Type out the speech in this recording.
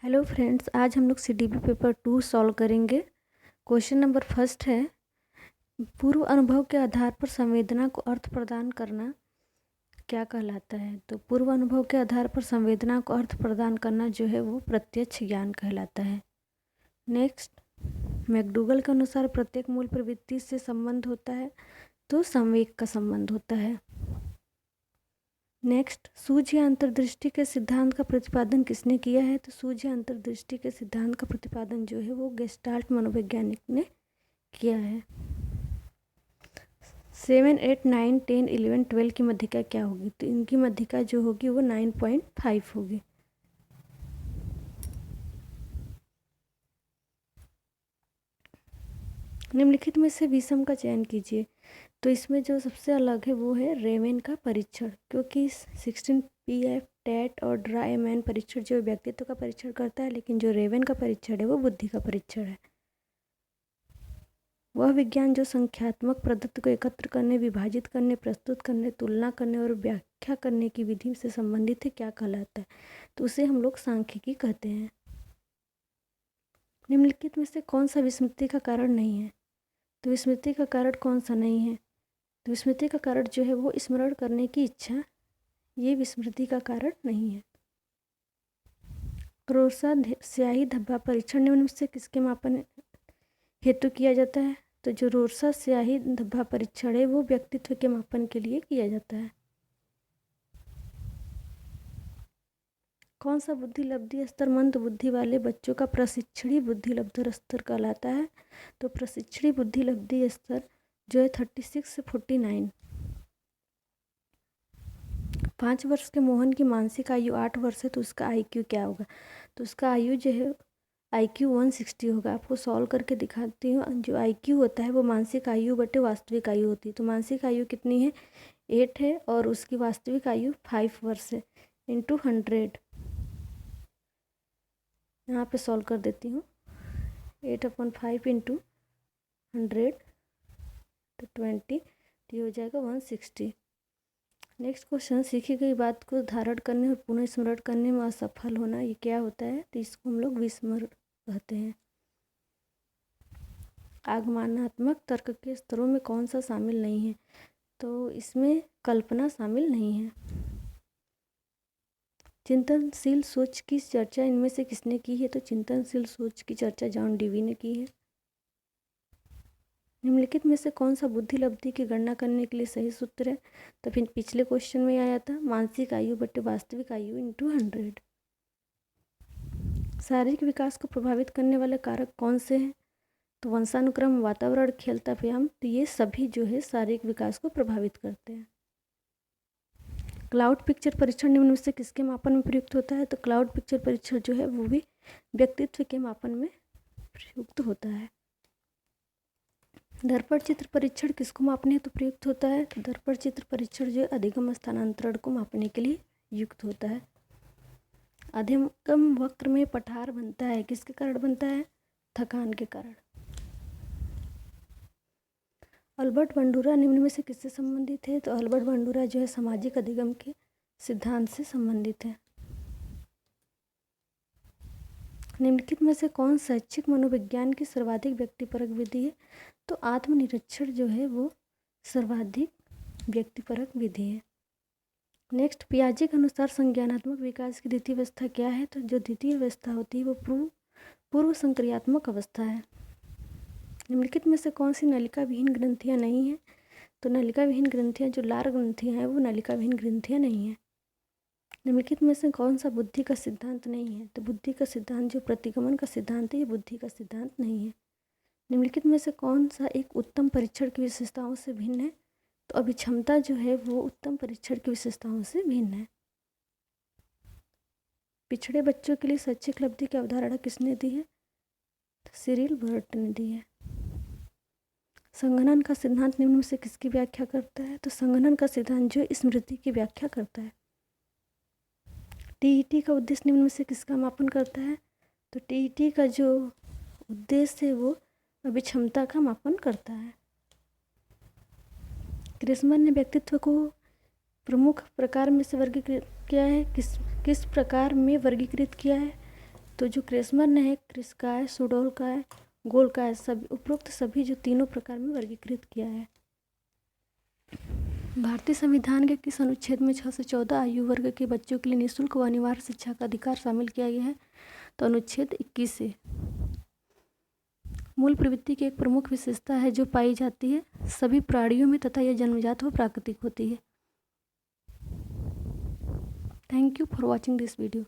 Hello friends, आज हम लोग सीडीपी पेपर 2 सॉल्व करेंगे। क्वेश्चन नंबर फर्स्ट है, पूर्व अनुभव के आधार पर संवेदना को अर्थ प्रदान करना क्या कहलाता है। तो पूर्व अनुभव के आधार पर संवेदना को अर्थ प्रदान करना जो है वो प्रत्यक्ष ज्ञान कहलाता है। नेक्स्ट, मैकडूगल के अनुसार प्रत्येक मूल प्रवृत्ति से संबंध होता है तो संवेग का संबंध होता है। नेक्स्ट, सूझ या अंतर्दृष्टि के सिद्धांत का प्रतिपादन किसने किया है। तो सूझ या अंतर्दृष्टि के सिद्धांत का प्रतिपादन जो है वो गेस्टाल्ट मनोवैज्ञानिक ने किया है। 7, 8, 9, 10, 11, 12 की मध्यिका क्या होगी। तो इनकी मध्यिका जो होगी वो 9.5 होगी। निम्नलिखित में से विषम का चयन कीजिए। तो इसमें जो सबसे अलग है वो है रेवेन का परीक्षण, क्योंकि 16 PF टेट और ड्राई मैन परीक्षण जो व्यक्तित्व का परीक्षण करता है, लेकिन जो रेवेन का परीक्षण है वो बुद्धि का परीक्षण है। वह विज्ञान जो संख्यात्मक पदार्थ को एकत्र करने, विभाजित करने, प्रस्तुत करने, तुलना करने और व्याख्या करने की विधि से संबंधित है क्या कहलाता है। तो उसे हम लोग सांख्यिकी कहते हैं। निम्नलिखित में से कौन सा विस्मृति का कारण नहीं है। तो विस्मृति का कारण कौन सा नहीं है। तो विस्मृति का कारण जो है वो स्मरण करने की इच्छा, ये विस्मृति का कारण नहीं है। रोसा स्याही धब्बा परीक्षण निम्न में से किसके मापन हेतु किया जाता है। तो जो रोसा स्याही धब्बा परीक्षण है वो व्यक्तित्व के मापन के लिए किया जाता है। कौन सा बुद्धि लब्धि स्तर मंद बुद्धि वाले बच्चों का प्रशिक्षणी बुद्धि लब्धि स्तर कहलाता है। तो प्रशिक्षणी बुद्धि लब्धि स्तर जो है 36 से 49। 5 वर्ष के मोहन की मानसिक आयु 8 वर्ष है, तो उसका IQ क्या होगा। तो उसका आयु जो है IQ 160 होगा। आपको सॉल्व करके दिखाती हूँ। जो IQ होता है वो मानसिक आयु बटे वास्तविक आयु होती है। तो मानसिक आयु कितनी है, 8 है, और उसकी वास्तविक आयु 5 वर्ष है, इंटू 100। यहाँ पे सॉल्व कर देती हूँ। 8/5 इंटू 100 तो 20, तो ये हो जाएगा 160। नेक्स्ट क्वेश्चन, सीखी गई बात को धारण करने और पुनः स्मरण करने में असफल होना ये क्या होता है। तो इसको हम लोग विस्मरण कहते हैं। आगमनात्मक तर्क के स्तरों में कौन सा शामिल नहीं है। तो इसमें कल्पना शामिल नहीं है। चिंतनशील सोच की चर्चा इनमें से किसने की है। तो चिंतनशील सोच की चर्चा जॉन डीवी ने की है। निम्नलिखित में से कौन सा बुद्धि लब्धि की गणना करने के लिए सही सूत्र है। तो फिर पिछले क्वेश्चन में आया था मानसिक आयु बटे वास्तविक आयु इंटू 100। शारीरिक विकास को प्रभावित करने वाले कारक कौन से हैं। तो वंशानुक्रम, वातावरण, खेलता व्यायाम, तो ये सभी जो है शारीरिक विकास को प्रभावित करते हैं। क्लाउड पिक्चर परीक्षण निम्न में से किसके मापन में प्रयुक्त होता है। तो क्लाउड पिक्चर परीक्षण जो है वो भी व्यक्तित्व के मापन में प्रयुक्त होता है। दर्पण चित्र परीक्षण किसको मापने हेतु प्रयुक्त होता है। तो दर्पण चित्र परीक्षण जो है अधिगम स्थानांतरण को मापने के लिए युक्त होता है। अधिगम वक्र में पठार बनता है, किसके कारण बनता है, थकान के कारण। अल्बर्ट बंडूरा निम्न में से किससे संबंधित है। तो अल्बर्ट बंडूरा जो है सामाजिक अधिगम के सिद्धांत से संबंधित है। निम्नलिखित में से कौन शैक्षिक मनोविज्ञान की सर्वाधिक व्यक्तिपरक विधि है। तो आत्मनिरीक्षण जो है वो सर्वाधिक व्यक्तिपरक विधि है। नेक्स्ट, पियाजे के अनुसार संज्ञानात्मक विकास की द्वितीय अवस्था क्या है। तो जो द्वितीय अवस्था होती है वो पूर्व संक्रियात्मक अवस्था है। निम्नलिखित में से कौन सी नलिका विहीन ग्रंथियाँ नहीं हैं। तो नलिका विहीन ग्रंथियाँ जो लार ग्रंथियाँ हैं वो नलिका विहीन ग्रंथियाँ नहीं हैं। निम्नलिखित में से कौन सा बुद्धि का सिद्धांत नहीं है। तो बुद्धि का सिद्धांत जो प्रतिगमन का सिद्धांत है ये बुद्धि का सिद्धांत नहीं है। निम्नलिखित में से कौन सा एक उत्तम परीक्षण की विशेषताओं से भिन्न है। तो अभिक्षमता जो है वो उत्तम परीक्षण की विशेषताओं से भिन्न है। पिछड़े बच्चों के लिए शैक्षिक लब्धि की अवधारणा किसने दी है। तो सिरिल बर्ट ने दी है। संघनन का सिद्धांत निम्न में से किसकी व्याख्या करता है। तो संघनन का सिद्धांत जो स्मृति की व्याख्या करता है। TET का उद्देश्य निम्न में से किसका मापन करता है। तो TET का जो उद्देश्य है वो अभिक्षमता का मापन करता है। ग्रेसमैन ने व्यक्तित्व को प्रमुख प्रकार में से वर्गीकृत किया है, किस प्रकार में वर्गीकृत किया है। तो जो क्रेसमर ने है क्रिस्काय, सुडोलकाय, गोलकाय सभी उपरोक्त सभी जो तीनों प्रकार में वर्गीकृत किया है। भारतीय संविधान के किस अनुच्छेद में 6 से 14 आयु वर्ग के बच्चों के लिए निःशुल्क व अनिवार्य शिक्षा का अधिकार शामिल किया गया है? तो अनुच्छेद 21 से। मूल प्रवृत्ति की एक प्रमुख विशेषता है जो पाई जाती है सभी प्राणियों में तथा यह जन्मजात व प्राकृतिक होती है। Thank you for watching this video.